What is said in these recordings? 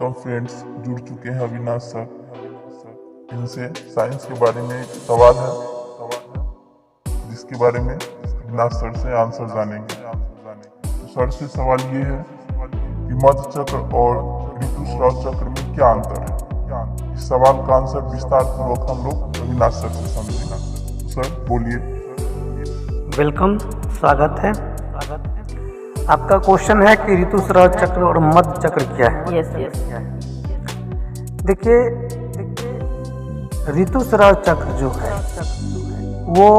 Welcome friends, जुड़ चुके हैं अविनाश सर। इनसे साइंस के बारे में एक सवाल है जिसके बारे में अविनाश सर से आंसर जानेंगे। तो सर से सवाल ये है कि मध्य चक्र और ऋतुस्राव चक्र में क्या अंतर है। इस सवाल का आंसर विस्तार पूर्वक हम लोग अविनाश सर से समझेंगे। सर बोलिए। वेलकम, स्वागत है। आपका क्वेश्चन है कि ऋतुस्राव चक्र और मध्य चक्र क्या है। यस। देखिए, ऋतुस्राव चक्र जो है वो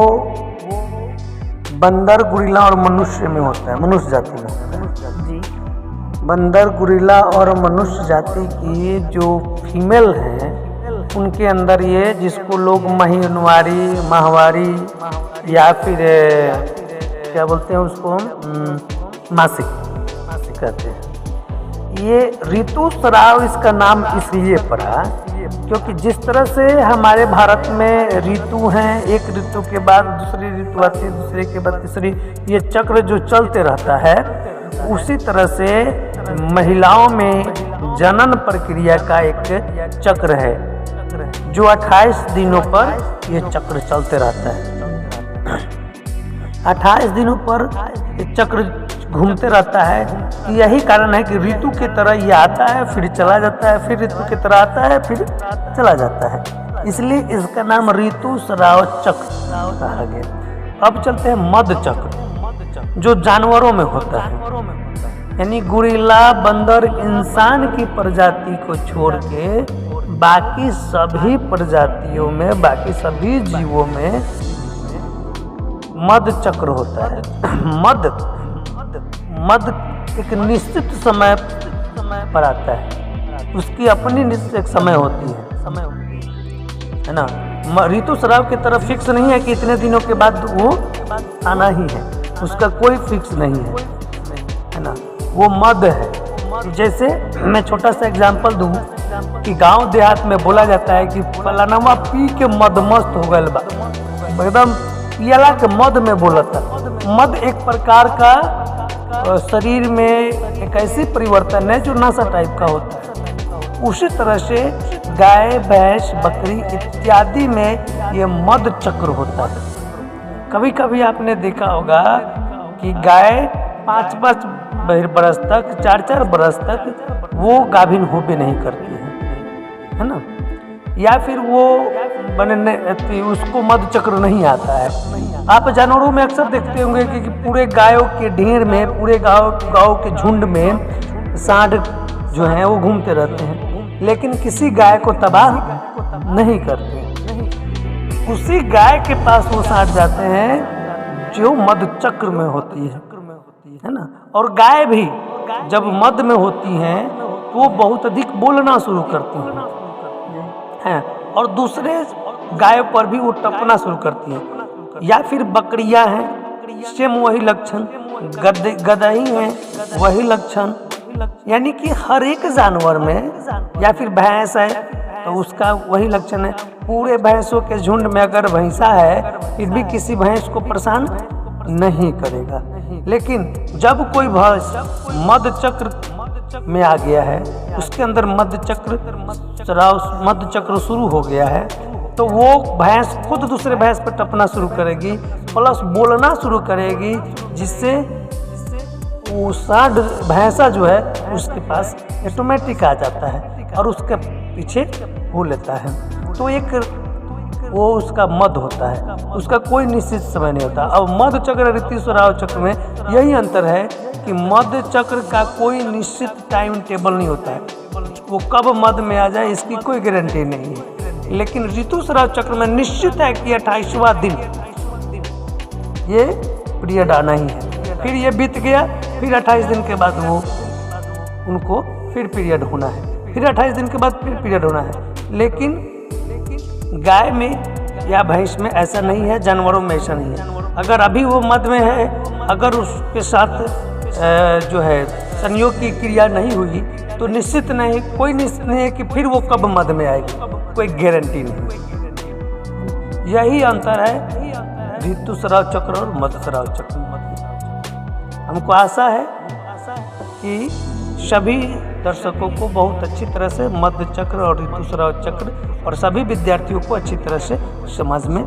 बंदर, गुरिल्ला और मनुष्य में होता है, मनुष्य जाति में होता है जी। बंदर, गुरिल्ला और मनुष्य जाति की जो फीमेल हैं उनके अंदर ये, जिसको लोग महीनवारी, माहवारी या फिर क्या बोलते हैं उसको हम मासिक कहते हैं। ये ऋतुस्राव इसका नाम इसलिए पड़ा क्योंकि जिस तरह से हमारे भारत में ऋतु हैं, एक ऋतु के बाद दूसरी ऋतु आती है, दूसरे के बाद तीसरी, ये चक्र जो चलते रहता है, उसी तरह से महिलाओं में जनन प्रक्रिया का एक चक्र है जो 28 दिनों पर ये चक्र चलते रहता है। 28 दिनों पर ये चक्र घूमते रहता है। यही कारण है कि ऋतु की तरह ये आता है, फिर चला जाता है, फिर ऋतु की तरह आता है, फिर चला जाता है। इसलिए इसका नाम ऋतुस्राव चक्र कहा गया। अब चलते हैं मध्य चक्र, जो जानवरों में होता है, यानी गुरिल्ला, बंदर, इंसान की प्रजाति को छोड़ के बाकी सभी प्रजातियों में, बाकी सभी जीवों में मध्य चक्र होता है। मध्य एक निश्चित समय पर आता है, उसकी अपनी निश्चित एक समय होती है ना। ऋतुस्राव की तरफ फिक्स नहीं है कि इतने दिनों के बाद वो आना ही है, उसका कोई फिक्स नहीं है ना। वो मध्य है। जैसे मैं छोटा सा एग्जांपल दूं कि गांव देहात में बोला जाता है कि फलाना पी के मदमस्त हो गए बा, एकदम पियला के मद में बोलता। मद एक प्रकार का शरीर में एक ऐसी परिवर्तन है जो नशा टाइप का होता है। उसी तरह से गाय, भैंस, बकरी इत्यादि में ये मध्य चक्र होता है। कभी कभी आपने देखा होगा कि गाय 5-5 बरस तक, 4-4 बरस तक वो गाभिन होबे नहीं करती है ना, या फिर वो उसको मध्य चक्र नहीं आता है। आप जानवरों में अक्सर देखते होंगे कि पूरे गायों के ढेर में, पूरे गायों के झुंड में सांड जो हैं वो घूमते रहते हैं, लेकिन किसी गाय को तबाह नहीं करते। उसी गाय के पास वो सांड जाते हैं जो मध्य चक्र में होती है ना। और गाय भी जब मध्य में होती हैं तो वो बहुत अधिक बोलना शुरू करती हैं, और दूसरे गायों पर भी वो टपना शुरू करती हैं। या फिर बकरियां हैं, सेम वही लक्षण, गदही हैं वही लक्षण, यानी कि हर एक जानवर में, या फिर भैंस है तो उसका वही लक्षण है। पूरे भैंसों के झुंड में अगर भैंसा है फिर भी किसी भैंस को परेशान नहीं करेगा, लेकिन जब कोई भैंस मध्य चक्र में आ गया है, उसके अंदर मध्य चक्र शुरू हो गया है, तो वो भैंस खुद दूसरे भैंस पर टपना शुरू करेगी, प्लस बोलना शुरू करेगी, जिससे वो सांड भैंसा जो है उसके पास ऑटोमेटिक आ जाता है और उसके पीछे हो लेता है। तो एक वो उसका मध्य होता है, उसका कोई निश्चित समय नहीं होता। अब मध्य चक्र, ऋतुस्राव चक्र में यही अंतर है कि मध्य चक्र का कोई निश्चित टाइम टेबल नहीं होता है, वो कब मध्य में आ जाए इसकी कोई गारंटी नहीं है। लेकिन ऋतुस्राव चक्र में निश्चित है कि 28वां दिन ये पीरियड आना ही है। फिर ये बीत गया, फिर 28 दिन के बाद वो उनको फिर पीरियड होना है, फिर 28 दिन के बाद फिर पीरियड होना है। लेकिन गाय में या भैंस में ऐसा नहीं है, जानवरों में ऐसा नहीं है। अगर अभी वो मध्य में है, अगर उसके साथ जो है संयोग की क्रिया नहीं हुई तो निश्चित नहीं, कोई निश्चित नहीं है कि फिर वो कब मध्य में आएगी, कोई गारंटी नहीं। यही अंतर है ऋतुस्राव चक्र और मध्यस्राव चक्र। हमको आशा है कि सभी दर्शकों को बहुत अच्छी तरह से मध्य चक्र और ऋतुस्राव चक्र और सभी विद्यार्थियों को अच्छी तरह से समझ में